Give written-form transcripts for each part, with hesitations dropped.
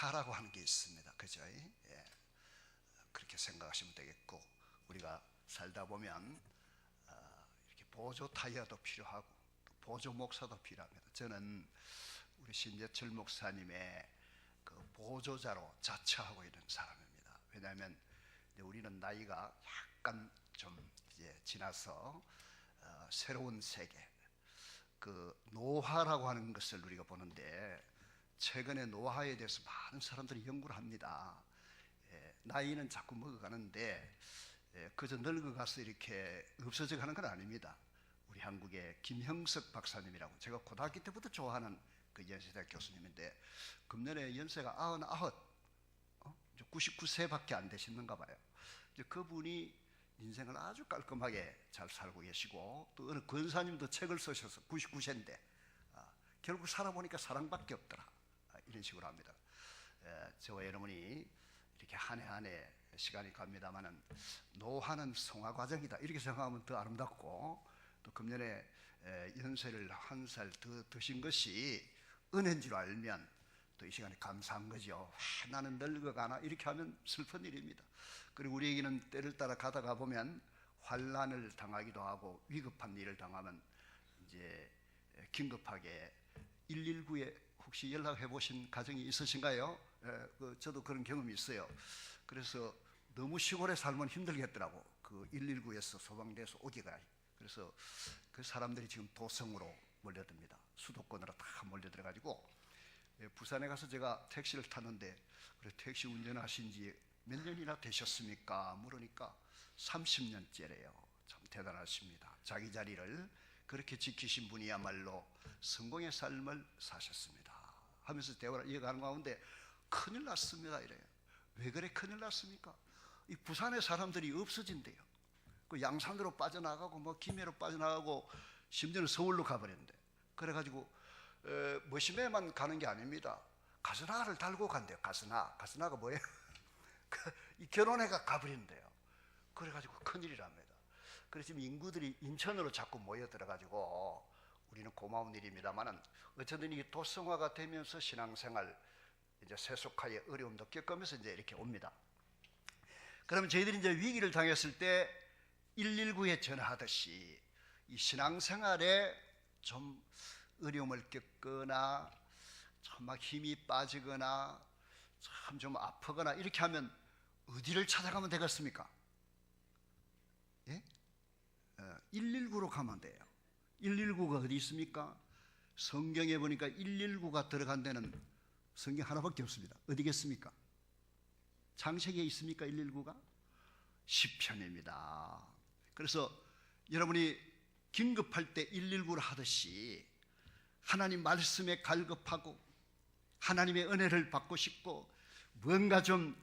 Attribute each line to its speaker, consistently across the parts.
Speaker 1: 노하라고 하는 게 있습니다. 그죠? 예. 그렇게 생각하시면 되겠고, 우리가 살다 보면 이렇게 보조 타이어도 필요하고 또 보조 목사도 필요합니다. 저는 우리 신재철 목사님의 그 보조자로 자처하고 있는 사람입니다. 왜냐하면 우리는 나이가 약간 좀 이제 지나서 새로운 세계, 그 노화라고 하는 것을 우리가 보는데, 최근에 노화에 대해서 많은 사람들이 연구를 합니다. 나이는 자꾸 먹어가는데 그저 늙어가서 이렇게 없어져 가는 건 아닙니다. 우리 한국의 김형석 박사님이라고, 제가 고등학교 때부터 좋아하는 그 연세대 교수님인데, 금년에 연세가 99세밖에 안 되시는가 봐요. 그분이 인생을 아주 깔끔하게 잘 살고 계시고, 또 어느 권사님도 책을 쓰셔서 99세인데 결국 살아보니까 사랑밖에 없더라, 이런 식으로 합니다. 저와 여러분이 이렇게 한 해 한 해 시간이 갑니다마는 노화는 성화 과정이다, 이렇게 생각하면 더 아름답고, 또 금년에 연세를 한 살 더 드신 것이 은혜인 줄 알면 또 이 시간에 감사한 거죠. 나는 늙어가나, 이렇게 하면 슬픈 일입니다. 그리고 우리에게는 때를 따라 가다가 보면 환난을 당하기도 하고, 위급한 일을 당하면 이제 긴급하게 119에 혹시 연락해 보신 가정이 있으신가요? 저도 그런 경험이 있어요. 그래서 너무 시골에 살면 힘들겠더라고, 그 119에서 소방대에서 오기가. 그래서 그 사람들이 지금 도성으로 몰려듭니다. 수도권으로 다 몰려들어가지고, 부산에 가서 제가 택시를 탔는데, 그래 택시 운전하신 지 몇 년이나 되셨습니까? 물으니까 30년째래요. 참 대단하십니다. 자기 자리를 그렇게 지키신 분이야말로 성공의 삶을 사셨습니다 하면서 대화를 이어가는 가운데, 큰일 났습니다 이래요. 왜 그래 큰일 났습니까? 이 부산의 사람들이 없어진대요. 그 양산으로 빠져나가고 뭐 김해로 빠져나가고 심지어는 서울로 가버렸는데, 그래가지고 머시매만 가는 게 아닙니다. 가스나를 달고 간대요. 가스나가 뭐예요? 이 결혼해가 가버린대요. 그래가지고 큰일이랍니다. 그래서 지금 인구들이 인천으로 자꾸 모여들어가지고, 우리는 고마운 일입니다만은 어쨌든 이 도성화가 되면서 신앙생활 이제 세속화의 어려움도 겪으면서 이제 이렇게 옵니다. 그러면 저희들이 이제 위기를 당했을 때 119에 전화하듯이 이 신앙생활에 좀 어려움을 겪거나 참 막 힘이 빠지거나 참 좀 아프거나 이렇게 하면 어디를 찾아가면 되겠습니까? 예? 119로 가면 돼요. 119가 어디 있습니까? 성경에 보니까 119가 들어간 데는 성경 하나밖에 없습니다. 어디겠습니까? 창세기에 있습니까? 119가? 시편입니다. 그래서 여러분이 긴급할 때 119를 하듯이 하나님 말씀에 갈급하고 하나님의 은혜를 받고 싶고 뭔가 좀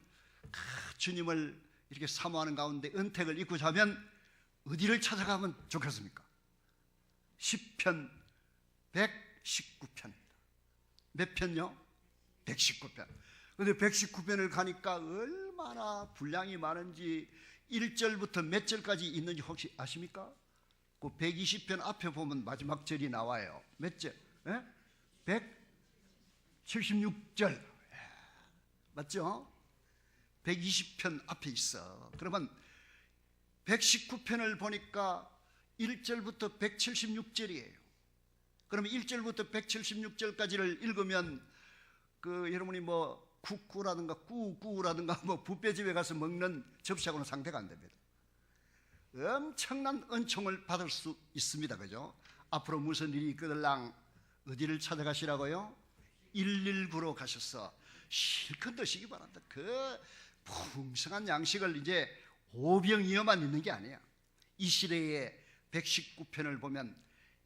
Speaker 1: 주님을 이렇게 사모하는 가운데 은택을 입고자 하면 어디를 찾아가면 좋겠습니까? 시편 119편입니다. 몇 편요? 119편. 근데 119편을 가니까 얼마나 분량이 많은지 1절부터 몇 절까지 있는지 혹시 아십니까? 그 120편 앞에 보면 마지막 절이 나와요. 몇 절? 176절. 맞죠? 120편 앞에 있어. 그러면 119편을 보니까 1절부터 176절이에요. 그러면 1절부터 176절까지를 읽으면 그 여러분이 뭐 국구라든가 꾸꾸라든가 뭐 뷔페집에 가서 먹는 접시하고는 상대가 안 됩니다. 엄청난 은총을 받을 수 있습니다. 그죠? 앞으로 무슨 일이 있거들랑 어디를 찾아가시라고요? 119로 가셔서 실컷 드시기 바랍니다. 그 풍성한 양식을 이제 오병이어만 있는 게 아니야. 이 시대의 119편을 보면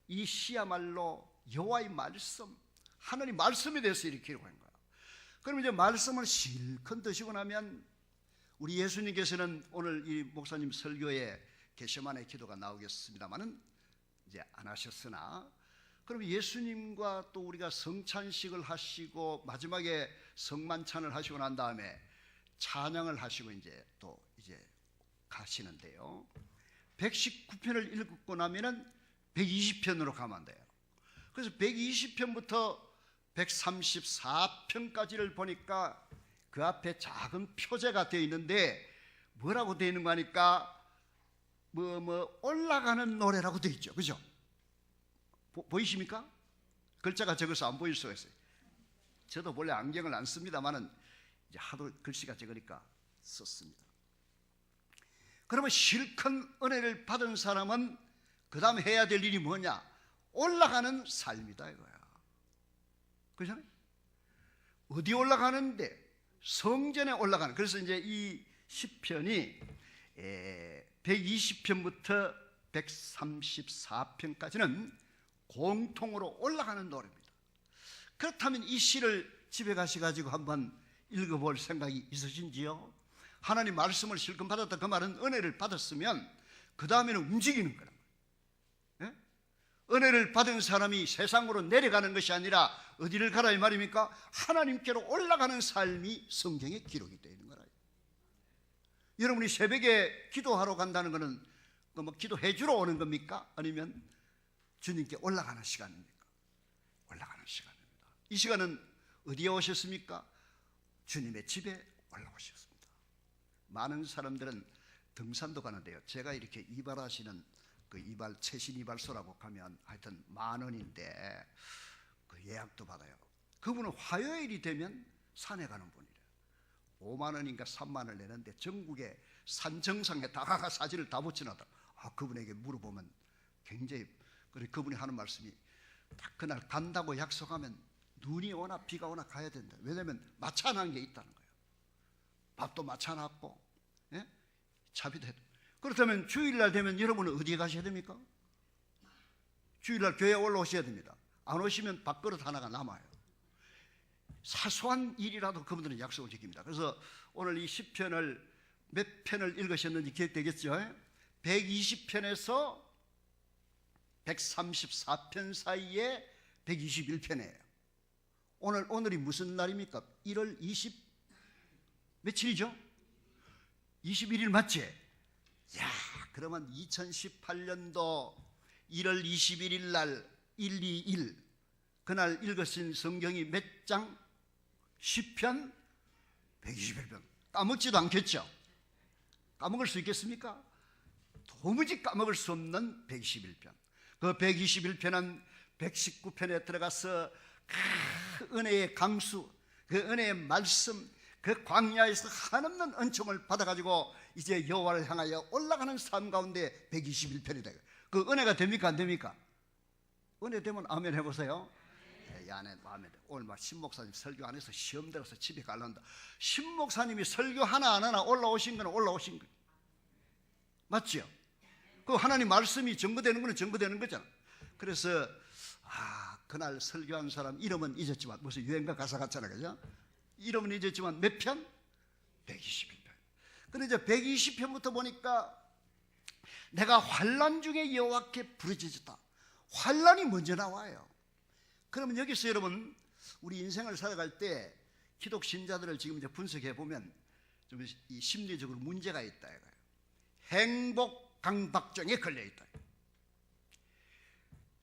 Speaker 1: 이 시야말로 여호와의 말씀, 하나님 말씀에 대해서 이렇게 기록한 거야. 그럼 이제 말씀을 실컷 드시고 나면 우리 예수님께서는 오늘 이 목사님 설교에 게세마네 기도가 나오겠습니다만은 이제 안 하셨으나, 그럼 예수님과 또 우리가 성찬식을 하시고 마지막에 성만찬을 하시고 난 다음에 찬양을 하시고 이제 또 이제 가시는데요. 119편을 읽고 나면은 120편으로 가면 돼요. 그래서 120편부터 134편까지를 보니까 그 앞에 작은 표제가 되어 있는데 뭐라고 되어 있는 거 하니까 올라가는 노래라고 되어 있죠. 그죠? 보이십니까? 글자가 적어서 안 보일 수가 있어요. 저도 원래 안경을 안 씁니다만은 이제 하도 글씨가 적으니까 썼습니다. 그러면 실컷 은혜를 받은 사람은 그 다음 해야 될 일이 뭐냐? 올라가는 삶이다 이거야. 그렇잖아요? 어디 올라가는데? 성전에 올라가는. 그래서 이제 이 시편이 120편부터 134편까지는 공통으로 올라가는 노래입니다. 그렇다면 이 시를 집에 가셔가지고 한번 읽어볼 생각이 있으신지요? 하나님 말씀을 실컷 받았다 그 말은 은혜를 받았으면 그 다음에는 움직이는 거란 말이에요. 은혜를 받은 사람이 세상으로 내려가는 것이 아니라 어디를 가라 이 말입니까? 하나님께로 올라가는 삶이 성경에 기록이 되어 있는 거라. 여러분이 새벽에 기도하러 간다는 것은 기도해 주러 오는 겁니까? 아니면 주님께 올라가는 시간입니까? 올라가는 시간입니다. 이 시간은 어디에 오셨습니까? 주님의 집에 올라오셨습니다. 많은 사람들은 등산도 가는데요, 제가 이렇게 이발하시는 그 이발 최신 이발소라고 가면 하여튼 10,000원인데 그 예약도 받아요. 그분은 화요일이 되면 산에 가는 분이래요. 50,000원인가 30,000원을 내는데 전국에 산 정상에 다 가가 사진을 다 붙여놨다. 그분에게 물어보면 굉장히, 그분이 하는 말씀이 딱 그날 간다고 약속하면 눈이 오나 비가 오나 가야 된다. 왜냐하면 마찬한 게 있다는 거예요. 밥도 마찬하고, 예? 차비도 해도. 그렇다면 주일날 되면 여러분은 어디에 가셔야 됩니까? 주일날 교회에 올라오셔야 됩니다. 안 오시면 밥그릇 하나가 남아요. 사소한 일이라도 그분들은 약속을 지킵니다. 그래서 오늘 이 시편을 몇 편을 읽으셨는지 기억되겠죠? 120편에서 134편 사이에 121편이에요. 오늘이 무슨 날입니까? 1월 20 며칠이죠? 21일 맞지? 야, 그러면 2018년도 1월 21일 날 121 그날 읽으신 성경이 몇 장? 10편? 121편. 까먹지도 않겠죠? 까먹을 수 있겠습니까? 도무지 까먹을 수 없는 121편. 그 121편은 119편에 들어가서 그 은혜의 강수, 그 은혜의 말씀, 그 광야에서 한없는 은총을 받아가지고 이제 여호와를 향하여 올라가는 삶 가운데 121편이다. 그 은혜가 됩니까 안 됩니까? 은혜 되면 아멘 해보세요. 이 안에 마음에 오늘 막 신목사님 설교 안 해서 시험 들어서 집에 갈란다. 신목사님이 설교 하나 안 하나 올라오신 거는 올라오신 거예요. 맞죠? 그 하나님 말씀이 증거되는 거는 증거되는 거잖아. 그래서 그날 설교한 사람 이름은 잊었지만 무슨 유행가 가사 같잖아, 그죠? 이름은 잊었지만 몇 편? 121편. 근데 이제 120편부터 보니까 내가 환난 중에 여호와께 부르짖었다. 환난이 먼저 나와요. 그러면 여기서 여러분 우리 인생을 살아갈 때 기독 신자들을 지금 이제 분석해 보면 좀 이 심리적으로 문제가 있다 이거예요. 행복 강박증에 걸려 있다.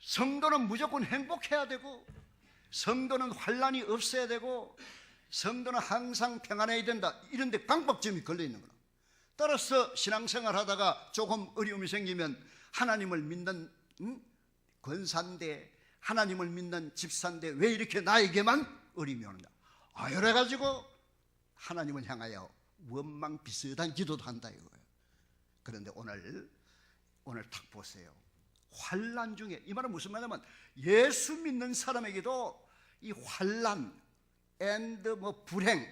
Speaker 1: 성도는 무조건 행복해야 되고, 성도는 환난이 없어야 되고, 성도는 항상 평안해야 된다. 이런데 강박증이 걸려 있는 거야. 따라서 신앙생활 하다가 조금 어려움이 생기면 하나님을 믿는 권사인데, 하나님을 믿는 집사인데 왜 이렇게 나에게만 어려움이 오느냐. 이래가지고 하나님을 향하여 원망 비슷한 기도도 한다 이거예요. 그런데 오늘 딱 보세요. 환난 중에, 이 말은 무슨 말이냐면 예수 믿는 사람에게도 이 환난 and 불행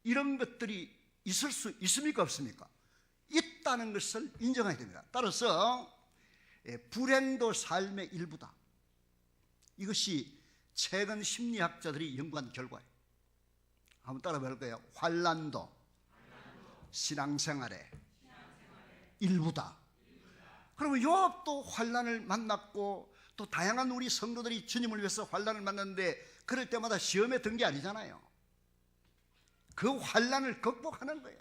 Speaker 1: 이런 것들이 있을 수 있습니까 없습니까? 있다는 것을 인정해야 됩니다. 따라서 불행도 삶의 일부다. 이것이 최근 심리학자들이 연구한 결과예요. 한번 따라 볼 거예요. 환난도 신앙생활의 일부다. 그러면 욥도 환난을 만났고 또 다양한 우리 성도들이 주님을 위해서 환난을 만났는데 그럴 때마다 시험에 든 게 아니잖아요. 그 환난을 극복하는 거야.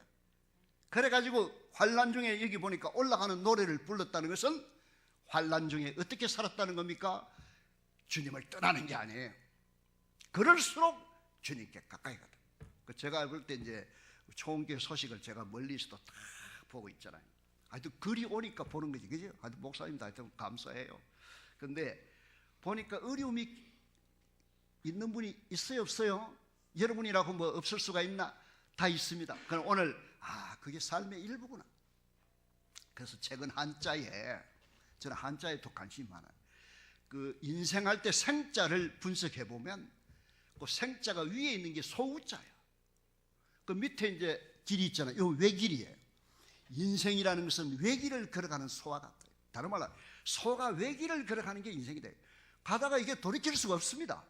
Speaker 1: 그래가지고 환난 중에 여기 보니까 올라가는 노래를 불렀다는 것은 환난 중에 어떻게 살았다는 겁니까? 주님을 떠나는 게 아니에요. 그럴수록 주님께 가까이 가다. 제가 볼 때 이제 총교 소식을 제가 멀리서도 다 보고 있잖아요. 하여튼 글이 오니까 보는 거지, 그죠? 하여튼 목사님도 하여튼 감사해요. 근데 보니까 어려움이 있는 분이 있어요, 없어요? 여러분이라고 뭐 없을 수가 있나? 다 있습니다. 그럼 오늘 그게 삶의 일부구나. 그래서 최근 한자에, 저는 한자에 또 관심이 많아요. 그 인생할 때 생자를 분석해 보면 그 생자가 위에 있는 게 소우자예요. 그 밑에 이제 길이 있잖아요. 이 외길이에요. 인생이라는 것은 외길을 걸어가는 소와 같아요. 다른 말로 소가 외길을 걸어가는 게 인생이 돼요. 가다가 이게 돌이킬 수가 없습니다.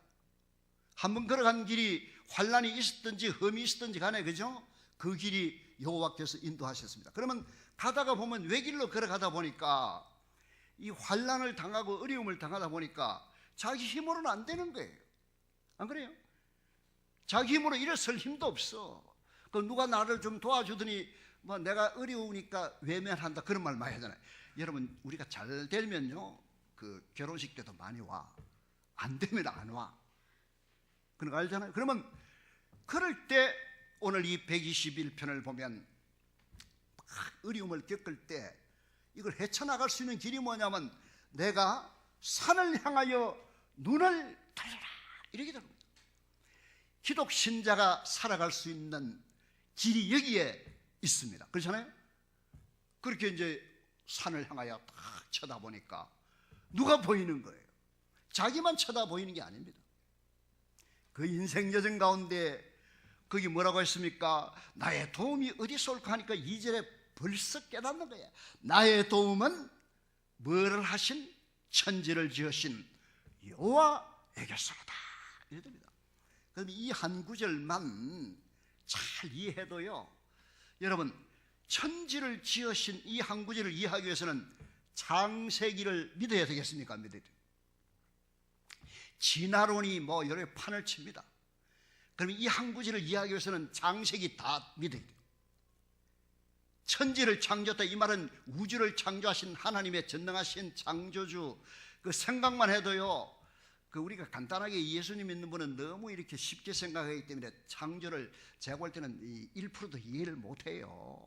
Speaker 1: 한번 걸어간 길이 환난이 있었든지 험이 있었든지 간에, 그죠? 그 길이 여호와께서 인도하셨습니다. 그러면 가다가 보면 외길로 걸어가다 보니까 이 환난을 당하고 어려움을 당하다 보니까 자기 힘으로는 안 되는 거예요. 안 그래요? 자기 힘으로 일어설 힘도 없어. 그 누가 나를 좀 도와주더니 뭐 내가 어려우니까 외면한다, 그런 말 많이 하잖아요. 여러분, 우리가 잘 되면요, 그 결혼식 때도 많이 와. 안 되면 안 와. 그런 거 알잖아요. 그러면 그럴 때 오늘 이 121편을 보면 어려움을 겪을 때 이걸 헤쳐나갈 수 있는 길이 뭐냐면 내가 산을 향하여 눈을 돌려라, 이렇게 되는 겁니다. 기독 신자가 살아갈 수 있는 길이 여기에 있습니다. 그렇잖아요? 그렇게 이제 산을 향하여 딱 쳐다보니까 누가 보이는 거예요? 자기만 쳐다보이는 게 아닙니다. 그 인생 여정 가운데 거기 뭐라고 했습니까? 나의 도움이 어디서 올까 하니까 2절에 벌써 깨닫는 거예요. 나의 도움은 뭐를 하신? 천지를 지으신 여호와에게서로다, 이렇습니다. 그럼 이 한 구절만 잘 이해해도요, 여러분, 천지를 지으신 이 한 구절을 이해하기 위해서는 창세기를 믿어야 되겠습니까? 믿어야 돼요. 진화론이 뭐 여러 판을 칩니다. 그러면 이 한 구절을 이해하기 위해서는 창세기 다 믿어야 돼요. 천지를 창조했다, 이 말은 우주를 창조하신 하나님의 전능하신 창조주, 그 생각만 해도요, 그 우리가 간단하게 예수님 믿는 분은 너무 이렇게 쉽게 생각하기 때문에 창조를 제가 볼 때는 1%도 이해를 못해요.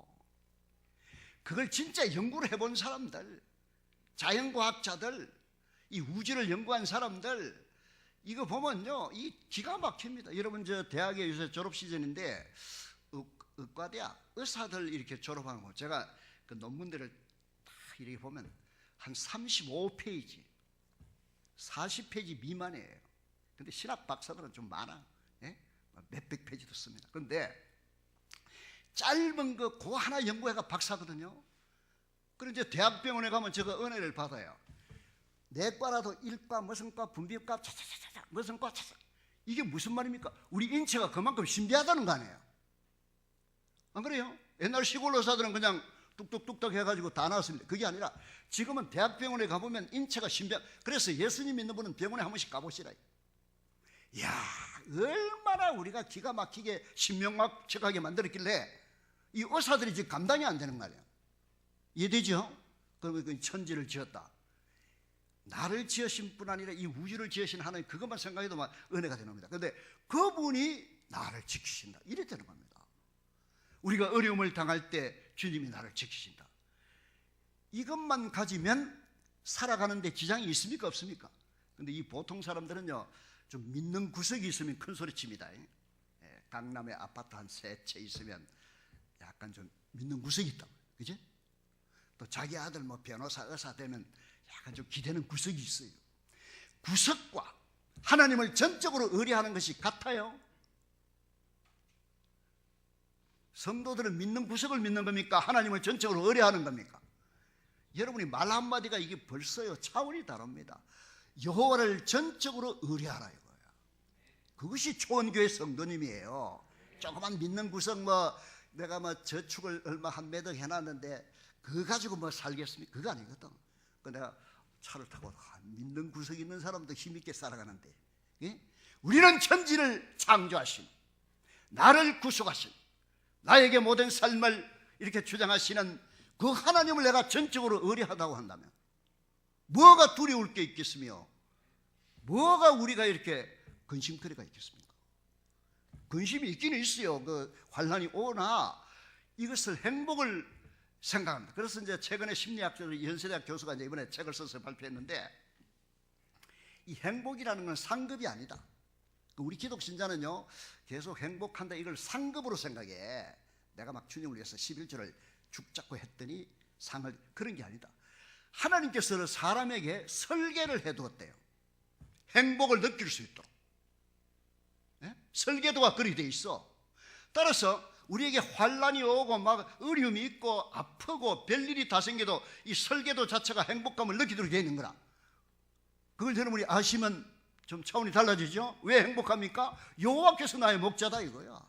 Speaker 1: 그걸 진짜 연구를 해본 사람들, 자연과학자들, 이 우주를 연구한 사람들, 이거 보면요, 이 기가 막힙니다. 여러분, 저 대학에 요새 졸업 시즌인데 의과대학 의사들 이렇게 졸업하는 거, 제가 그 논문들을 다 이렇게 보면 한 35페이지 40페이지 미만이에요. 근데 신학 박사들은 좀 많아. 예? 몇백 페이지도 씁니다. 그런데 짧은 거 그거 하나 연구해가 박사거든요. 그럼 이제 대학병원에 가면 제가 은혜를 받아요. 내과라도 일과, 무슨 과, 분비과, 차차차차, 무슨 과, 차차. 이게 무슨 말입니까? 우리 인체가 그만큼 신비하다는 거 아니에요? 안 그래요? 옛날 시골 의사들은 그냥 뚝뚝뚝뚝 해가지고 다 나왔습니다. 그게 아니라 지금은 대학병원에 가보면 인체가 신비한, 그래서 예수님 믿는 분은 병원에 한 번씩 가보시라. 이야, 얼마나 우리가 기가 막히게 신명막측하게 만들었길래 이 의사들이 지금 감당이 안 되는 말이에요. 이해되죠? 그러면 그 천지를 지었다, 나를 지으신 뿐 아니라 이 우주를 지으신 하나님, 그것만 생각해도 막 은혜가 되는 겁니다. 그런데 그분이 나를 지키신다, 이래 되는 겁니다. 우리가 어려움을 당할 때 주님이 나를 지키신다, 이것만 가지면 살아가는데 지장이 있습니까, 없습니까? 근데 이 보통 사람들은요, 좀 믿는 구석이 있으면 큰 소리 칩니다. 강남에 아파트 한 3채 있으면 약간 좀 믿는 구석이 있다고, 그죠? 또 자기 아들 뭐 변호사, 의사 되면 약간 좀 기대는 구석이 있어요. 구석과 하나님을 전적으로 의뢰하는 것이 같아요. 성도들은 믿는 구석을 믿는 겁니까? 하나님을 전적으로 의뢰하는 겁니까? 여러분이 말 한마디가 이게 벌써요, 차원이 다릅니다. 여호와를 전적으로 의뢰하라 이거예요. 그것이 초원교회 성도님이에요. 조그만 믿는 구석, 뭐 내가 뭐 저축을 얼마 한 매덕 해놨는데 그거 가지고 뭐 살겠습니까? 그거 아니거든. 내가 차를 타고 믿는 구석이 있는 사람도 힘있게 살아가는데, 예? 우리는 천지를 창조하신, 나를 구속하신, 나에게 모든 삶을 이렇게 주장하시는 그 하나님을 내가 전적으로 의뢰하다고 한다면 뭐가 두려울 게 있겠으며 뭐가 우리가 이렇게 근심거리가 있겠습니까? 근심이 있기는 있어요. 그 환란이 오나 이것을 행복을 생각합니다. 그래서 이제 최근에 심리학자 연세대학 교수가 이제 이번에 책을 써서 발표했는데, 이 행복이라는 건 상급이 아니다. 우리 기독 신자는요, 계속 행복한다 이걸 상급으로 생각해. 내가 막 주님을 위해서 11조를 죽잡고 했더니 상을, 그런 게 아니다. 하나님께서는 사람에게 설계를 해두었대요. 행복을 느낄 수 있도록. 네? 설계도가 그리 돼 있어. 따라서 우리에게 환란이 오고 막 어려움이 있고 아프고 별일이 다 생겨도 이 설계도 자체가 행복감을 느끼도록 되어 있는 거라. 그걸 여러분이 아시면 좀 차원이 달라지죠. 왜 행복합니까? 여호와께서 나의 목자다 이거야.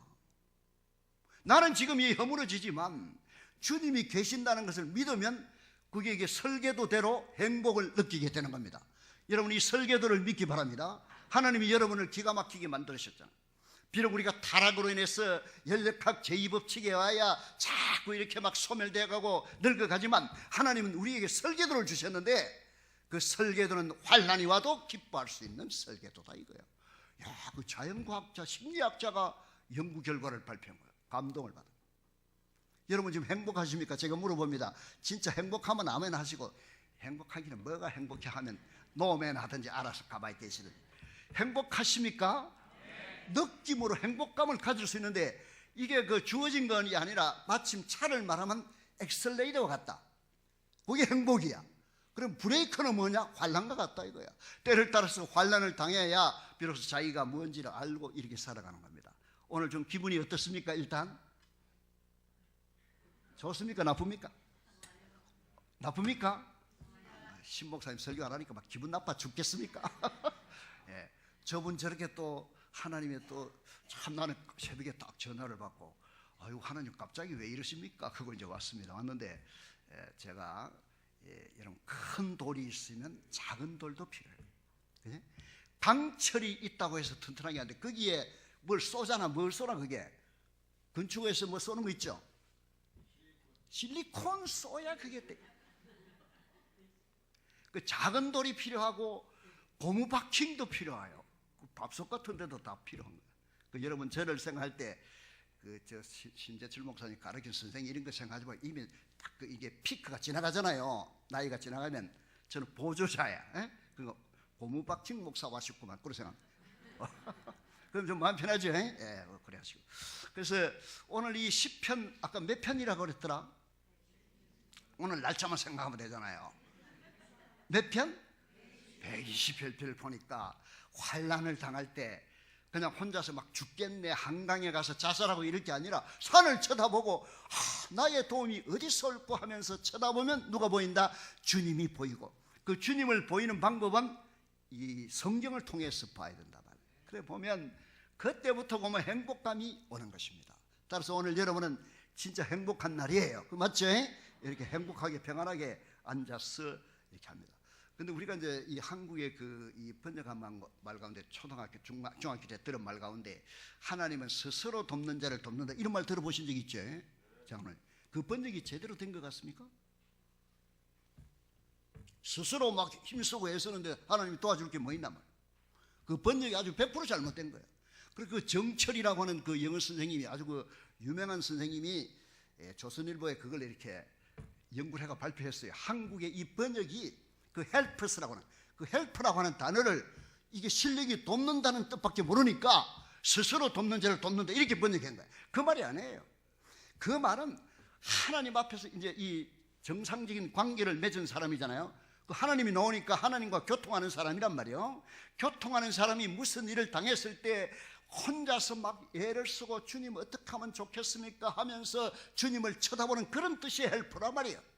Speaker 1: 나는 지금 이 허물어지지만 주님이 계신다는 것을 믿으면 그게 설계도대로 행복을 느끼게 되는 겁니다. 여러분, 이 설계도를 믿기 바랍니다. 하나님이 여러분을 기가 막히게 만들으셨잖아요. 비록 우리가 타락으로 인해서 연력학 제2법칙에 와야 자꾸 이렇게 막 소멸되어가고 늙어가지만, 하나님은 우리에게 설계도를 주셨는데 그 설계도는 환란이 와도 기뻐할 수 있는 설계도다 이거야. 야, 그 자연과학자, 심리학자가 연구 결과를 발표한 거야. 감동을 받아. 여러분 지금 행복하십니까? 제가 물어봅니다. 진짜 행복하면 아멘 하시고, 행복하기는 뭐가 행복해 하면 노멘 하든지 알아서 가만히 계시든지. 행복하십니까? 느낌으로 행복감을 가질 수 있는데, 이게 그 주어진 것이 아니라 마침 차를 말하면 엑셀레이터와 같다. 그게 행복이야. 그럼 브레이크는 뭐냐? 환란과 같다 이거야. 때를 따라서 환란을 당해야 비로소 자기가 뭔지를 알고 이렇게 살아가는 겁니다. 오늘 좀 기분이 어떻습니까? 일단 좋습니까? 나쁩니까? 나쁩니까? 신목사님 설교 안 하니까 막 기분 나빠 죽겠습니까? 예, 저분 저렇게 또 하나님의 또 참, 나는 새벽에 딱 전화를 받고, 아유 하나님 갑자기 왜 이러십니까? 그거 이제 왔습니다. 왔는데 제가 여러분, 큰 돌이 있으면 작은 돌도 필요해요. 예? 강철이 있다고 해서 튼튼하게 하는데 거기에 뭘 쏘잖아. 뭘 쏘나 그게? 건축에서 뭐 쏘는 거 있죠? 실리콘 쏘야 그게 돼. 그 작은 돌이 필요하고 고무 바킹도 필요해요. 그 밥솥 같은 데도 다 필요한 거예요. 그 여러분 저를 생각할 때 그 저 신재철 목사님 가르친 선생님 이런 거 생각하지 말고 이미 딱 그 이게 피크가 지나가잖아요. 나이가 지나가면 저는 보조자야. 그거 고무 바킹 목사와 싶구만. 그런 생각. 그럼 좀 마음 편하죠? 예, 그래 하시고. 그래서 오늘 이 시편 아까 몇 편이라고 그랬더라? 오늘 날짜만 생각하면 되잖아요. 몇 편? 121편을 보니까 환란을 당할 때 그냥 혼자서 막 죽겠네 한강에 가서 자살하고 이럴 게 아니라 산을 쳐다보고 나의 도움이 어디서 올까 하면서 쳐다보면 누가 보인다? 주님이 보이고, 그 주님을 보이는 방법은 이 성경을 통해서 봐야 된다 말이에요. 그래 보면 그때부터 보면 행복감이 오는 것입니다. 따라서 오늘 여러분은 진짜 행복한 날이에요. 그 맞죠? 이렇게 행복하게 평안하게 앉아서 이렇게 합니다. 근데 우리가 이제 이 한국의 그 이 번역한 말 가운데 초등학교, 중학교 때 들은 말 가운데 하나님은 스스로 돕는 자를 돕는다 이런 말 들어보신 적 있죠? 자, 오늘 그 번역이 제대로 된 것 같습니까? 스스로 막 힘쓰고 애쓰는데 하나님이 도와줄 게 뭐 있나 말이야. 그 번역이 아주 100% 잘못된 거예요. 그리고 그 정철이라고 하는 그 영어 선생님이 아주 그 유명한 선생님이 조선일보에 그걸 이렇게 연구를 해가 발표했어요. 한국의 이 번역이 그 헬프스라고 하는 그 헬프라고 하는 단어를 이게 실력이 돕는다는 뜻밖에 모르니까 스스로 돕는 자를 돕는다 이렇게 번역한 거예요. 그 말이 아니에요. 그 말은 하나님 앞에서 이제 이 정상적인 관계를 맺은 사람이잖아요. 그 하나님이 나오니까 하나님과 교통하는 사람이란 말이에요. 교통하는 사람이 무슨 일을 당했을 때 혼자서 막 애를 쓰고 주님 어떻게 하면 좋겠습니까 하면서 주님을 쳐다보는 그런 뜻의 헬프란 말이에요.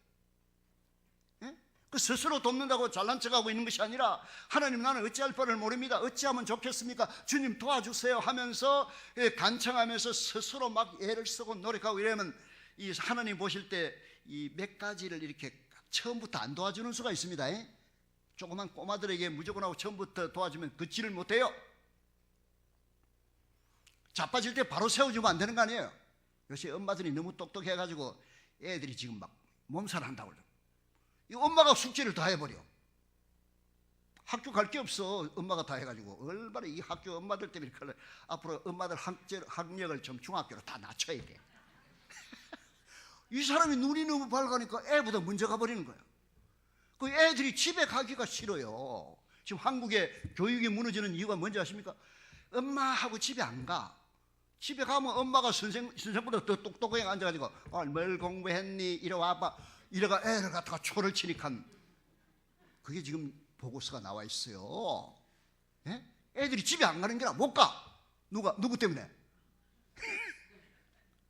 Speaker 1: 그 스스로 돕는다고 잘난 척하고 있는 것이 아니라 하나님 나는 어찌할 바를 모릅니다. 어찌하면 좋겠습니까? 주님 도와주세요 하면서 간청하면서 스스로 막 애를 쓰고 노력하고 이러면 이 하나님 보실 때 이 몇 가지를 이렇게 처음부터 안 도와주는 수가 있습니다. 조그만 꼬마들에게 무조건 하고 처음부터 도와주면 걷지를 못해요. 자빠질 때 바로 세워주면 안 되는 거 아니에요. 요새 엄마들이 너무 똑똑해가지고 애들이 지금 막 몸살한다고 그래요. 이 엄마가 숙제를 다 해버려. 학교 갈 게 없어. 엄마가 다 해가지고. 얼마나 이 학교 엄마들 때문에 큰일. 앞으로 엄마들 학력을 좀 중학교로 다 낮춰야 돼. 이 사람이 눈이 너무 밝으니까 애보다 먼저 가버리는 거야. 그 애들이 집에 가기가 싫어요. 지금 한국의 교육이 무너지는 이유가 뭔지 아십니까? 엄마하고 집에 안 가. 집에 가면 엄마가 선생보다 더 똑똑하게 앉아가지고 뭘 공부했니? 이리 와봐. 이래가 애를 갖다가 초를 치니까 그게 지금 보고서가 나와 있어요. 예? 애들이 집에 안 가는 게라 못 가. 누구 때문에?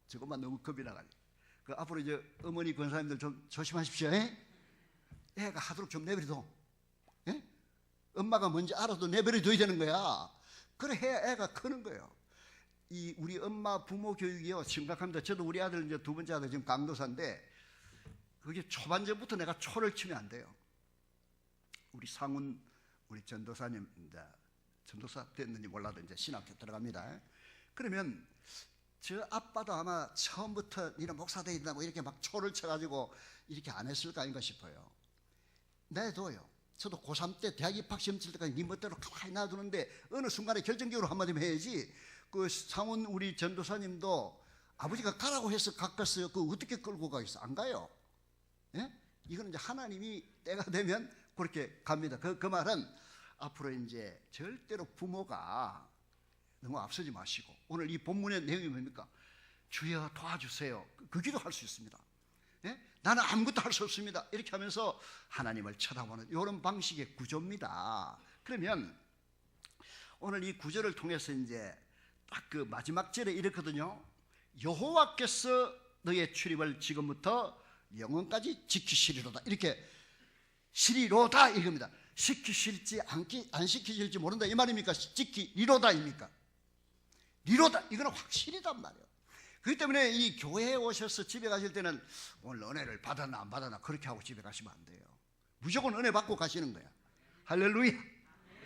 Speaker 1: 저것만 너무 겁이 나가네. 그 앞으로 이제 어머니 권사님들 좀 조심하십시오. 애가 하도록 좀 내버려둬. 예? 엄마가 뭔지 알아도 내버려둬야 되는 거야. 그래 해야 애가 크는 거예요. 이 우리 엄마 부모 교육이요 심각합니다. 저도 우리 아들 이제 두 번째 아들 지금 강도사인데 그게 초반전부터 내가 초를 치면 안 돼요. 우리 상훈 우리 전도사님 이제 전도사 됐는지 몰라도 이제 신학교 들어갑니다. 그러면 저 아빠도 아마 처음부터 니는 목사 되야 된다 뭐 이렇게 막 초를 쳐가지고 이렇게 안 했을까 아닌가 싶어요. 내도요. 저도 고3 때 대학 입학 시험 칠 때까지 니 멋대로 가만히 놔두는데 어느 순간에 결정적으로 한마디만 해야지. 그 상훈 우리 전도사님도 아버지가 가라고 해서 갔겠어요. 그 어떻게 끌고 가겠어? 안 가요. 예? 이거는 이제 하나님이 때가 되면 그렇게 갑니다. 그 말은 앞으로 이제 절대로 부모가 너무 앞서지 마시고 오늘 이 본문의 내용이 뭡니까? 주여 도와주세요. 그 기도할 수 있습니다. 예? 나는 아무것도 할 수 없습니다. 이렇게 하면서 하나님을 쳐다보는 이런 방식의 구조입니다. 그러면 오늘 이 구조를 통해서 이제 딱 그 마지막 절에 이렇거든요. 여호와께서 너의 출입을 지금부터 영원까지 지키시리로다. 이렇게 시리로다 이겁니다. 시키실지 안 시키실지 모른다 이 말입니까? 지키리로다입니까? 리로다 이거는 확실히단 말이에요. 그렇기 때문에 이 교회에 오셔서 집에 가실 때는 오늘 은혜를 받았나 안 받았나 그렇게 하고 집에 가시면 안 돼요. 무조건 은혜 받고 가시는 거야. 할렐루야.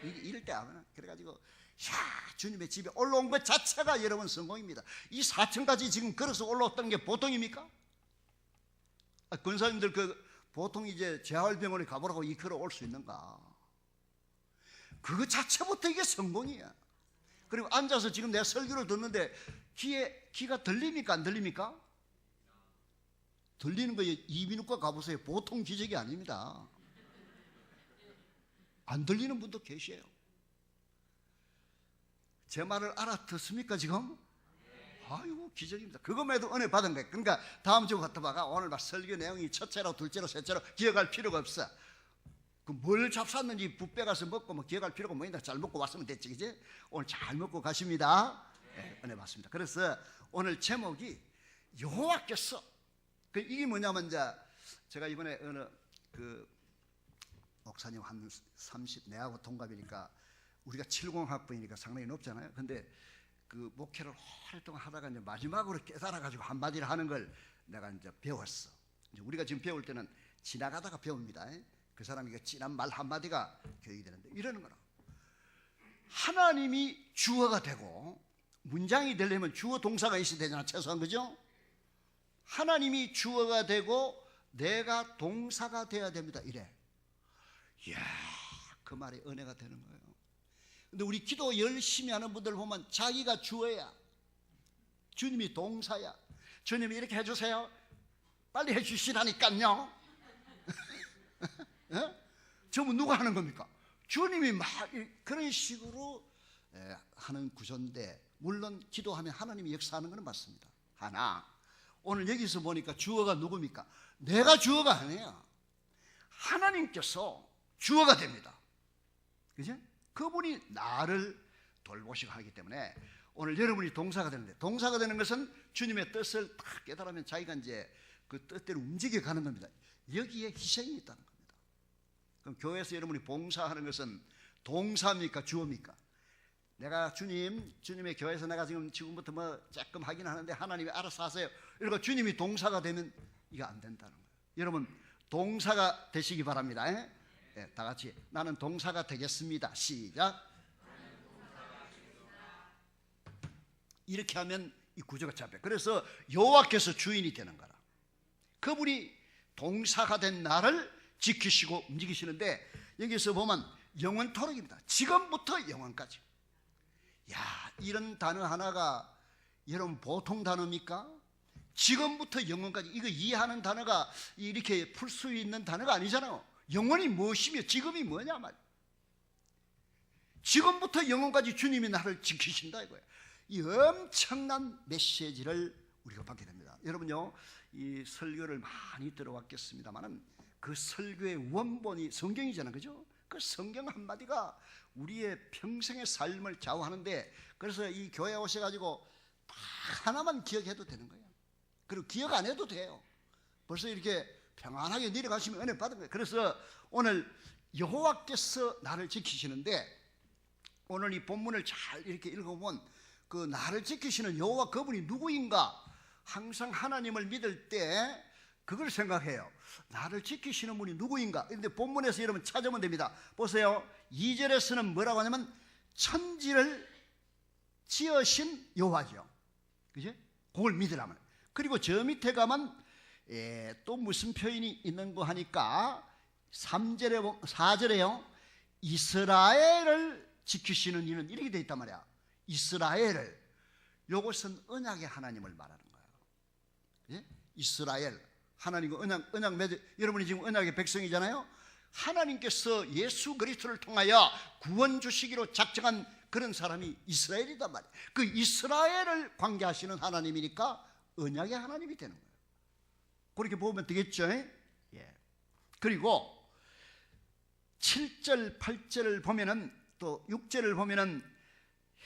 Speaker 1: 이럴 때 하면 그래가지고 주님의 집에 올라온 것 자체가 여러분 성공입니다. 이 4층까지 지금 걸어서 올라왔다는 게 보통입니까? 권사님들 보통 이제 재활병원에 가보라고 이 걸어 올 수 있는가? 그거 자체부터 이게 성공이야. 그리고 앉아서 지금 내가 설교를 듣는데 귀가 들립니까? 안 들립니까? 들리는 거에 이비인후과 가보세요. 보통 기적이 아닙니다. 안 들리는 분도 계셔요. 제 말을 알아듣습니까 지금? 아이고 기적입니다. 그것만해도 은혜 받은 거예요. 그러니까 다음 주 같은 바가 오늘 막 설교 내용이 첫째로 둘째로 셋째로 기억할 필요가 없어. 그 뭘 잡쌌는지 뷔페 가서 먹고 뭐 기억할 필요가 뭐있나. 잘 먹고 왔으면 됐지 그지? 오늘 잘 먹고 가십니다. 네, 은혜 받습니다. 그래서 오늘 제목이 여호와께서 이게 뭐냐면 이제 제가 이번에 어느 그 목사님 한 30 내하고 동갑이니까 우리가 70학번이니까 상당히 높잖아요. 근데 그 목회를 오랫동안 하다가 이제 마지막으로 깨달아가지고 한마디를 하는 걸 내가 이제 배웠어. 이제 우리가 지금 배울 때는 지나가다가 배웁니다. 그 사람이 진한 말 한마디가 교육이 되는데 이러는 거라. 하나님이 주어가 되고 문장이 되려면 주어 동사가 있어야 되잖아. 최소한 그죠? 하나님이 주어가 되고 내가 동사가 돼야 됩니다. 이래. 이야, 그 말이 은혜가 되는 거예요. 근데 우리 기도 열심히 하는 분들 보면 자기가 주어야, 주님이 동사야. 주님이 이렇게 해주세요. 빨리 해주시라니까요. 전부 누가 하는 겁니까? 주님이 막 그런 식으로 하는 구조인데, 물론 기도하면 하나님이 역사하는 건 맞습니다. 하나, 오늘 여기서 보니까 주어가 누굽니까? 내가 주어가 아니에요. 하나님께서 주어가 됩니다. 그죠? 그분이 나를 돌보시고 하기 때문에 오늘 여러분이 동사가 되는데, 동사가 되는 것은 주님의 뜻을 딱 깨달으면 자기가 이제 그 뜻대로 움직여 가는 겁니다. 여기에 희생이 있다는 겁니다. 그럼 교회에서 여러분이 봉사하는 것은 동사입니까? 주어입니까? 내가 주님의 교회에서 내가 지금부터 뭐 조금 하긴 하는데 하나님이 알아서 하세요. 이러고 주님이 동사가 되면 이거 안 된다는 거예요. 여러분 동사가 되시기 바랍니다. 네, 다 같이 나는 동사가 되겠습니다. 시작. 이렇게 하면 이 구조가 잡혀요. 그래서 여호와께서 주인이 되는 거라. 그분이 동사가 된 나를 지키시고 움직이시는데, 여기서 보면 영원토록입니다. 지금부터 영원까지. 야, 이런 단어 하나가 여러분 보통 단어입니까? 지금부터 영원까지, 이거 이해하는 단어가 이렇게 풀 수 있는 단어가 아니잖아요. 영원이 무엇이며 지금이 뭐냐 말. 지금부터 영원까지 주님이 나를 지키신다 이거예요. 이 엄청난 메시지를 우리가 받게 됩니다. 여러분요, 이 설교를 많이 들어왔겠습니다만은 그 설교의 원본이 성경이잖아요, 그죠? 그 성경 한마디가 우리의 평생의 삶을 좌우하는데, 그래서 이 교회에 오셔가지고 하나만 기억해도 되는 거예요. 그리고 기억 안 해도 돼요. 벌써 이렇게 평안하게 내려가시면 은혜 받은 거예요. 그래서 오늘 여호와께서 나를 지키시는데, 오늘 이 본문을 잘 이렇게 읽어보면 그 나를 지키시는 여호와 그분이 누구인가, 항상 하나님을 믿을 때 그걸 생각해요. 나를 지키시는 분이 누구인가. 그런데 본문에서 여러분 찾으면 됩니다. 보세요. 2절에서는 뭐라고 하냐면 천지를 지으신 여호와죠, 그죠? 그걸 믿으라면. 그리고 저 밑에 가면 또 무슨 표현이 있는 거 하니까 3절에 4절에요. 이스라엘을 지키시는 이는 이렇게 돼 있단 말이야. 이스라엘을. 이것은 언약의 하나님을 말하는 거예요. 예? 이스라엘. 하나님과 언약 맺어. 여러분이 지금 언약의 백성이잖아요. 하나님께서 예수 그리스도를 통하여 구원 주시기로 작정한 그런 사람이 이스라엘이단 말이에요. 그 이스라엘을 관계하시는 하나님이니까 언약의 하나님이 되는 거예요. 그렇게 보면 되겠죠. 예. 그리고 7절 8절을 보면은, 또 6절을 보면은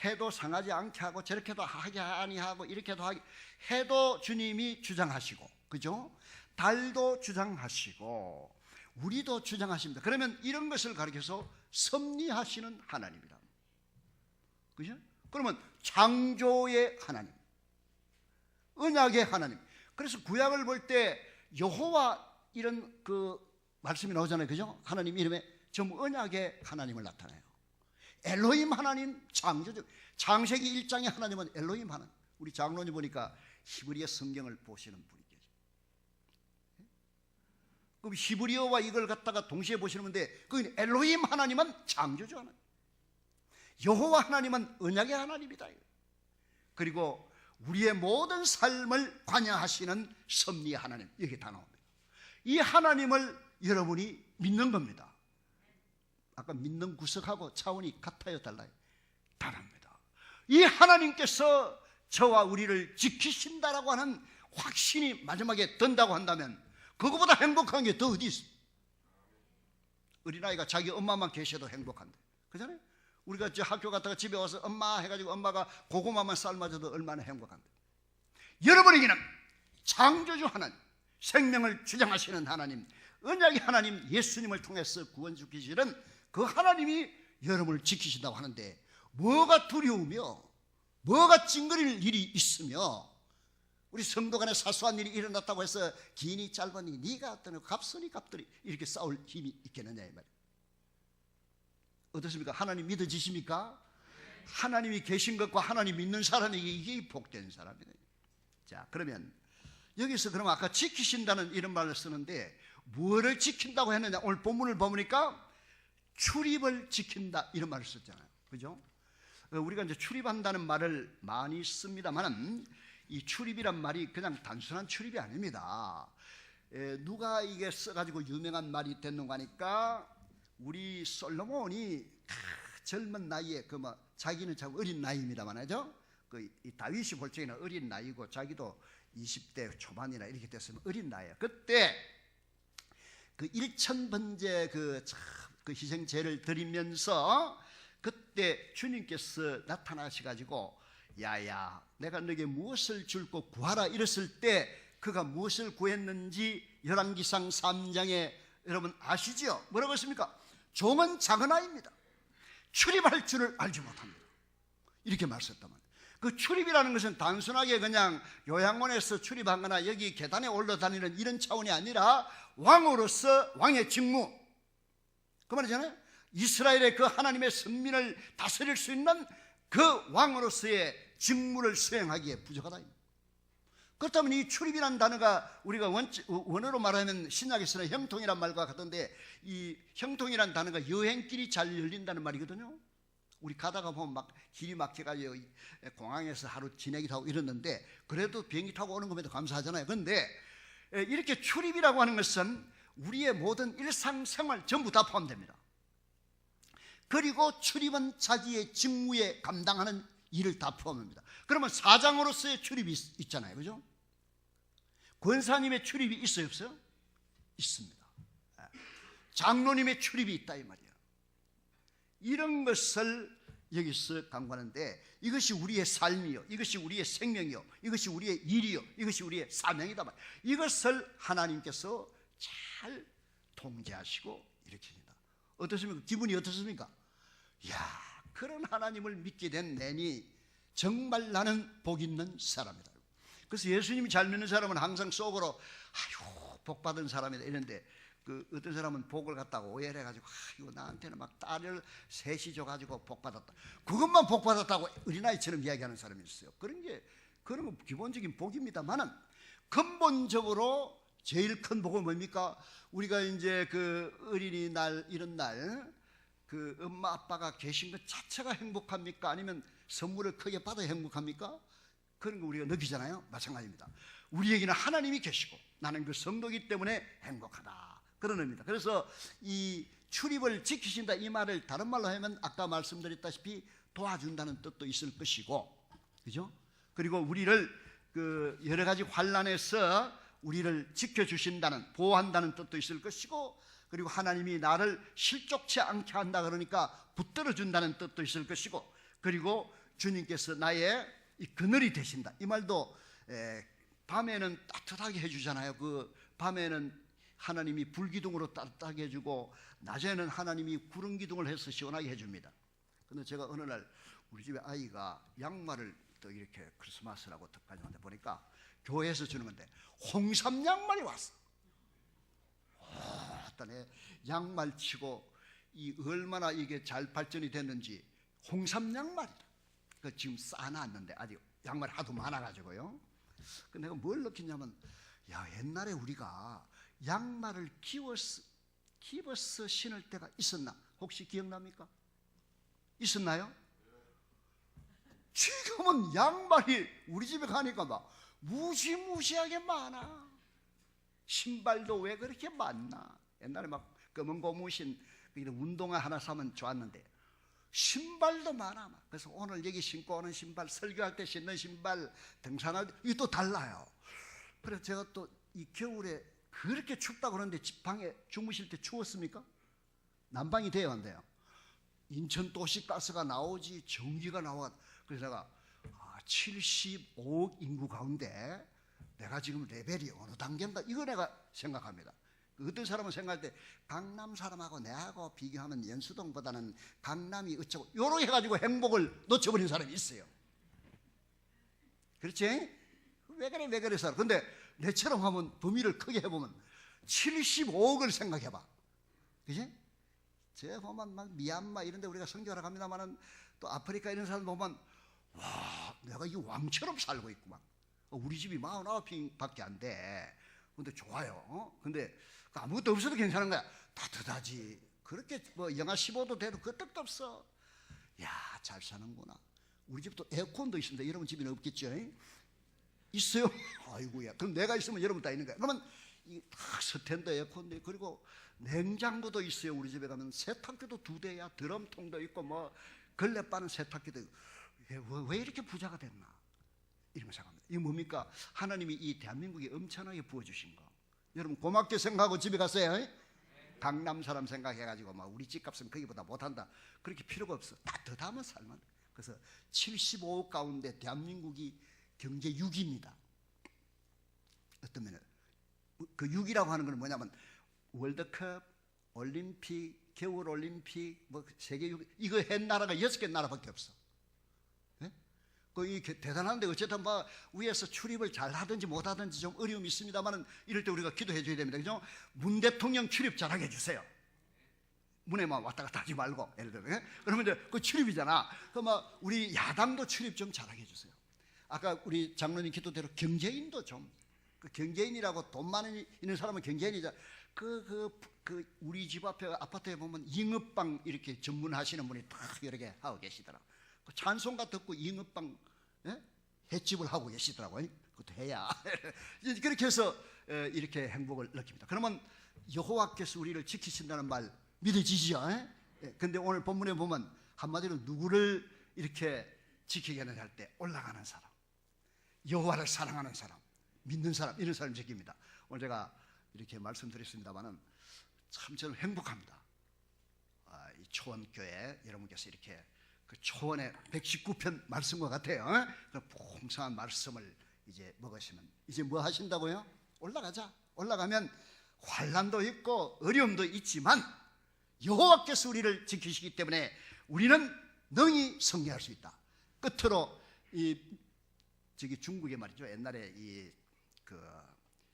Speaker 1: 해도 상하지 않게 하고 저렇게도 하게 아니하고 이렇게도 하게 해도 주님이 주장하시고, 그죠? 달도 주장하시고 우리도 주장하십니다. 그러면 이런 것을 가리켜서 섭리하시는 하나님이다, 그죠? 그러면 창조의 하나님, 언약의 하나님. 그래서 구약을 볼 때 여호와 이런 그 말씀이 나오잖아요, 그죠? 하나님 이름에 전부 언약의 하나님을 나타내요. 엘로힘 하나님, 창조주. 창세기 1장의 하나님은 엘로힘 하나님. 우리 장로님 보니까 히브리어 성경을 보시는 분이 계세요. 그럼 히브리어와 이걸 갖다가 동시에 보시는 건데, 그 엘로힘 하나님은 창조주 하나님, 여호와 하나님은 언약의 하나님이다. 그리고 우리의 모든 삶을 관여하시는 섭리의 하나님, 이게 다 나옵니다. 이 하나님을 여러분이 믿는 겁니다. 아까 믿는 구석하고 차원이 같아요, 달라요? 다릅니다. 이 하나님께서 저와 우리를 지키신다라고 하는 확신이 마지막에 든다고 한다면 그거보다 행복한 게 더 어디 있어? 어린아이가 자기 엄마만 계셔도 행복한데, 그잖아요? 우리가 저 학교 갔다가 집에 와서 엄마 해가지고 엄마가 고구마만 삶아줘도 얼마나 행복한데. 여러분에게는 창조주 하나님, 생명을 주장하시는 하나님, 언약의 하나님, 예수님을 통해서 구원 주시는 그 하나님이 여러분을 지키신다고 하는데, 뭐가 두려우며 뭐가 찡그릴 일이 있으며, 우리 성도 간에 사소한 일이 일어났다고 해서 기니 짧으니 네가 어떠니 갑소니 갑들이 이렇게 싸울 힘이 있겠느냐 이 말이에요. 어떻습니까? 하나님 믿어지십니까? 하나님이 계신 것과 하나님 믿는 사람에게 이게 복된 사람이에요. 자, 그러면 여기서 그럼 아까 지키신다는 이런 말을 쓰는데 뭐를 지킨다고 했느냐? 오늘 본문을 보니까 출입을 지킨다 이런 말을 썼잖아요, 그죠? 우리가 이제 출입한다는 말을 많이 씁니다만은 이 출입이란 말이 그냥 단순한 출입이 아닙니다. 누가 이게 써가지고 유명한 말이 됐는가 하니까 우리 솔로몬이 젊은 나이에 자기는 참 어린 나이입니다만죠. 이 다윗이 볼 적에는 어린 나이고 자기도 20대 초반이나 이렇게 됐으면 어린 나이에요. 그때 그 1000번째 그 희생제를 드리면서 그때 주님께서 나타나셔가지고 야야 내가 너에게 무엇을 줄고 구하라 이랬을 때 그가 무엇을 구했는지 열왕기상 3장에 여러분 아시죠? 뭐라고 했습니까? 종은 작은 아이입니다. 출입할 줄을 알지 못합니다. 이렇게 말했다면 그 출입이라는 것은 단순하게 그냥 요양원에서 출입한 거나 여기 계단에 올라다니는 이런 차원이 아니라 왕으로서 왕의 직무, 그 말이잖아요. 이스라엘의 그 하나님의 선민을 다스릴 수 있는 그 왕으로서의 직무를 수행하기에 부족하다. 그렇다면 이 출입이라는 단어가 우리가 원어로 말하면 신약에서는 형통이란 말과 같은데, 이 형통이라는 단어가 여행길이 잘 열린다는 말이거든요. 우리 가다가 보면 막 길이 막혀가지고 공항에서 하루 지내기도 하고 이러는데, 그래도 비행기 타고 오는 것에도 감사하잖아요. 그런데 이렇게 출입이라고 하는 것은 우리의 모든 일상생활 전부 다 포함됩니다. 그리고 출입은 자기의 직무에 감당하는 일을 다 포함합니다. 그러면 사장으로서의 출입이 있잖아요, 그죠? 권사님의 출입이 있어요, 없어요? 있습니다. 장로님의 출입이 있다 이 말이에요. 이런 것을 여기서 강구하는데, 이것이 우리의 삶이요, 이것이 우리의 생명이요, 이것이 우리의 일이요, 이것이 우리의 사명이다 말이에요. 이것을 하나님께서 잘 통제하시고 일으킵니다. 어떻습니까? 기분이 어떻습니까? 야, 그런 하나님을 믿게 된 내니 정말 나는 복 있는 사람이다. 그래서 예수님이 잘 믿는 사람은 항상 속으로 아유 복 받은 사람이다 이런데, 그 어떤 사람은 복을 갖다가 오해를 해가지고 아이고 나한테는 막 딸을 셋이 줘가지고 복 받았다, 그것만 복 받았다고 어린아이처럼 이야기하는 사람이 있어요. 그런 건 기본적인 복입니다만은, 근본적으로 제일 큰 복은 뭡니까? 우리가 이제 그 어린이날 이런 날 그 엄마 아빠가 계신 것 자체가 행복합니까? 아니면 선물을 크게 받아 행복합니까? 그런 거 우리가 느끼잖아요. 마찬가지입니다. 우리에게는 하나님이 계시고 나는 그 성도이기 때문에 행복하다, 그런 의미입니다. 그래서 이 출입을 지키신다 이 말을 다른 말로 하면 아까 말씀드렸다시피 도와준다는 뜻도 있을 것이고, 그죠? 그리고 우리를 그 여러 가지 환난에서 우리를 지켜주신다는, 보호한다는 뜻도 있을 것이고, 그리고 하나님이 나를 실족치 않게 한다 그러니까 붙들어준다는 뜻도 있을 것이고, 그리고 주님께서 나의 이 그늘이 되신다 이 말도, 밤에는 따뜻하게 해주잖아요. 그 밤에는 하나님이 불기둥으로 따뜻하게 해주고, 낮에는 하나님이 구름기둥을 해서 시원하게 해줍니다. 근데 제가 어느 날 우리 집에 아이가 양말을 또 이렇게 크리스마스라고 특가지는데 보니까 교회에서 주는 건데 홍삼 양말이 왔어. 어떤 양말 치고 이 얼마나 이게 잘 발전이 됐는지, 홍삼 양말이다. 그 지금 쌓아놨는데 아직 양말이 하도 많아가지고요. 그 내가 뭘 느끼냐면, 야 옛날에 우리가 양말을 입어서 신을 때가 있었나? 혹시 기억납니까? 있었나요? 지금은 양말이 우리 집에 가니까 막 무시무시하게 많아. 신발도 왜 그렇게 많나? 옛날에 막 검은 고무신 운동화 하나 사면 좋았는데 신발도 많아. 그래서 오늘 여기 신고 오는 신발, 설교할 때 신는 신발, 등산할 때 이게 또 달라요. 그래서 제가 또 이 겨울에 그렇게 춥다고 그러는데 방에 주무실 때 추웠습니까? 난방이 돼야 한대요. 인천 도시가스가 나오지 전기가 나와. 그래서 내가 75억 인구 가운데 내가 지금 레벨이 어느 단계인가, 이거 내가 생각합니다. 어떤 사람은 생각할 때 강남 사람하고 내하고 비교하면 연수동보다는 강남이 어쩌고 요렇게 해가지고 행복을 놓쳐버린 사람이 있어요. 그렇지? 왜 그래 살아. 근데 내처럼 하면 범위를 크게 해보면 75억을 생각해봐. 그지? 제가 보면 막 미얀마 이런 데 우리가 선교하러 갑니다만은, 또 아프리카 이런 사람 보면 와 내가 이 왕처럼 살고 있구만. 우리 집이 49평밖에 안 돼. 근데 좋아요. 근데 아무것도 없어도 괜찮은 거야. 따뜻하지. 그렇게 뭐 영하 15도 돼도 그 뜻도 없어. 야, 잘 사는구나. 우리 집도 에어컨도 있습니다. 여러분 집에는 없겠죠? 있어요? 아이고야. 그럼 내가 있으면 여러분 다 있는 거야. 그러면 이 스탠드 에어컨도 있고, 그리고 냉장고도 있어요. 우리 집에 가면 세탁기도 2대야. 드럼통도 있고 뭐 걸레 빠는 세탁기도 있고. 왜 이렇게 부자가 됐나? 이런 생각합니다. 이게 뭡니까? 하나님이 이 대한민국에 엄청나게 부어주신 거. 여러분 고맙게 생각하고 집에 갔어요. 강남 사람 생각해가지고 막 우리 집값은 거기보다 못한다, 그렇게 필요가 없어. 따뜻하면 살만. 그래서 75억 가운데 대한민국이 경제 6위입니다. 어떤 면에 그 6위라고 하는 건 뭐냐면 월드컵, 올림픽, 겨울올림픽, 뭐 세계 6위, 이거 한 나라가 6개 나라밖에 없어. 그 대단한데 어쨌든 뭐 위에서 출입을 잘 하든지 못 하든지 좀 어려움이 있습니다만은, 이럴 때 우리가 기도해 줘야 됩니다. 그죠? 문 대통령 출입 잘하게 해주세요. 문에만 왔다 갔다 하지 말고. 예를 들어 그러면 이제 그 출입이잖아. 그 뭐 우리 야당도 출입 좀 잘하게 해주세요. 아까 우리 장로님 기도대로 경제인도 좀, 그 경제인이라고 돈 많이 있는 사람은 경제인이자 우리 집 앞에 아파트에 보면 잉업방 이렇게 전문하시는 분이 딱 여러 개 하고 계시더라고요. 그 찬송가 듣고 잉업방, 예? 횟집을 하고 계시더라고요. 그것도 해야. 그렇게 해서 이렇게 행복을 느낍니다. 그러면 여호와께서 우리를 지키신다는 말 믿어지죠? 근데 오늘 본문에 보면 한마디로 누구를 이렇게 지키겠느냐 할 때 올라가는 사람, 여호와를 사랑하는 사람, 믿는 사람, 이런 사람 지킵니다. 오늘 제가 이렇게 말씀드렸습니다만은 참 저는 행복합니다. 이 초원교회 여러분께서 이렇게 그 초원의 119편 말씀과 같아요. 그 풍성한 말씀을 이제 먹으시면 이제 뭐 하신다고요? 올라가자. 올라가면 환난도 있고 어려움도 있지만 여호와께서 우리를 지키시기 때문에 우리는 능히 승리할 수 있다. 끝으로 저기 중국에 말이죠. 옛날에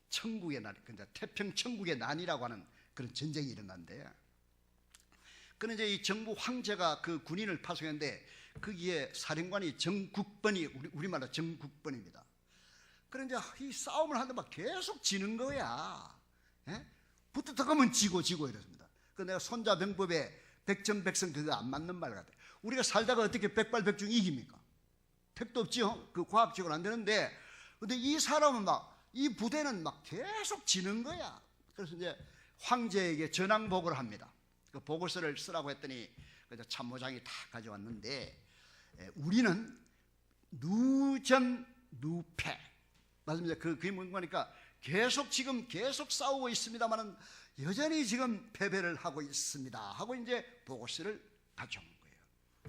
Speaker 1: 천국의 난, 태평 천국의 난이라고 하는 그런 전쟁이 일어났는데, 그는 이제 이 정부 황제가 그 군인을 파송했는데 거기에 사령관이 정국번이 우리말로 정국번입니다. 그런데 이 싸움을 하는데 막 계속 지는 거야. 붙어가면 지고 이렇습니다. 그 내가 손자병법에 백전백승 그거 안 맞는 말 같아. 우리가 살다가 어떻게 백발백중 이깁니까? 택도 없지요. 그 과학적으로 안 되는데, 근데 이 사람은 이 부대는 막 계속 지는 거야. 그래서 이제 황제에게 전황보고를 합니다. 그 보고서를 쓰라고 했더니 참모장이 다 가져왔는데, 우리는 누전누패, 맞습니다. 그게 뭔가니까 계속 싸우고 있습니다만은 여전히 지금 패배를 하고 있습니다 하고 이제 보고서를 가져온 거예요.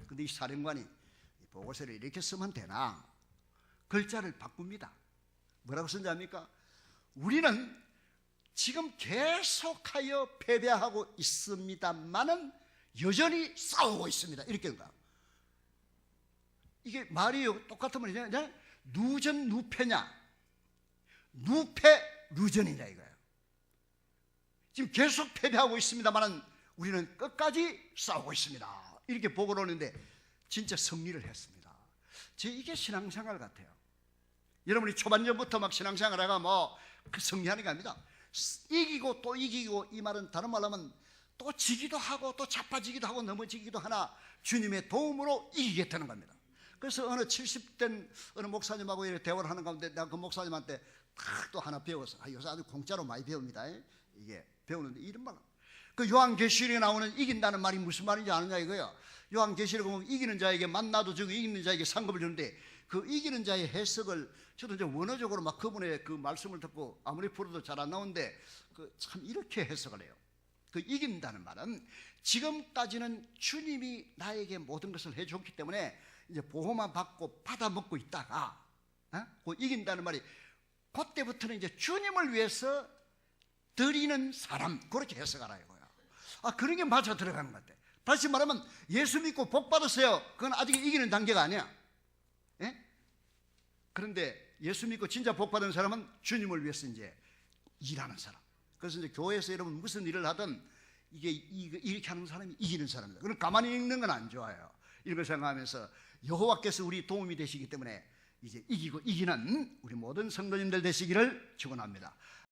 Speaker 1: 근데 이 사령관이 이 보고서를 이렇게 쓰면 되나? 글자를 바꿉니다. 뭐라고 쓴지 압니까? 우리는 지금 계속하여 패배하고 있습니다만은 여전히 싸우고 있습니다. 이렇게 된다. 이게 말이 똑같으면 그냥 누전누패냐, 누패루전이냐 이거예요. 지금 계속 패배하고 있습니다만은 우리는 끝까지 싸우고 있습니다. 이렇게 보고를 오는데 진짜 승리를 했습니다. 이게 신앙생활 같아요. 여러분이 초반전부터 막 신앙생활 하가 그 승리하는 게 아닙니다. 이기고 또 이기고, 이 말은 다른 말로 하면 또 지기도 하고 또 자빠지기도 하고 넘어지기도 하나 주님의 도움으로 이기겠다는 겁니다. 그래서 어느 70된 어느 목사님하고 이렇게 대화를 하는 가운데 내가 그 목사님한테 딱 또 하나 배웠어. 요새 아주 공짜로 많이 배웁니다. 이게 배우는데 이런 말, 그 요한계시록에 나오는 이긴다는 말이 무슨 말인지 아느냐 이거예요. 요한계시록에 보면 이기는 자에게 만나도 주고 이기는 자에게 상급을 주는데, 그 이기는 자의 해석을 저도 이제 원어적으로 막 그분의 그 말씀을 듣고 아무리 풀어도 잘 안 나오는데 참 이렇게 해석을 해요. 그 이긴다는 말은 지금까지는 주님이 나에게 모든 것을 해줬기 때문에 이제 보호만 받고 받아먹고 있다가 그 이긴다는 말이 그때부터는 이제 주님을 위해서 드리는 사람, 그렇게 해석하라 이거야. 그런 게 맞아 들어가는 것 같아. 다시 말하면 예수 믿고 복 받으세요. 그건 아직 이기는 단계가 아니야. 그런데 예수 믿고 진짜 복 받은 사람은 주님을 위해서 이제 일하는 사람. 그래서 이제 교회에서 여러분 무슨 일을 하든 이렇게 하는 사람이 이기는 사람입니다. 그럼 가만히 있는 건 안 좋아요. 이런 걸 생각하면서 여호와께서 우리 도움이 되시기 때문에 이제 이기고 이기는 우리 모든 성도님들 되시기를 축원합니다.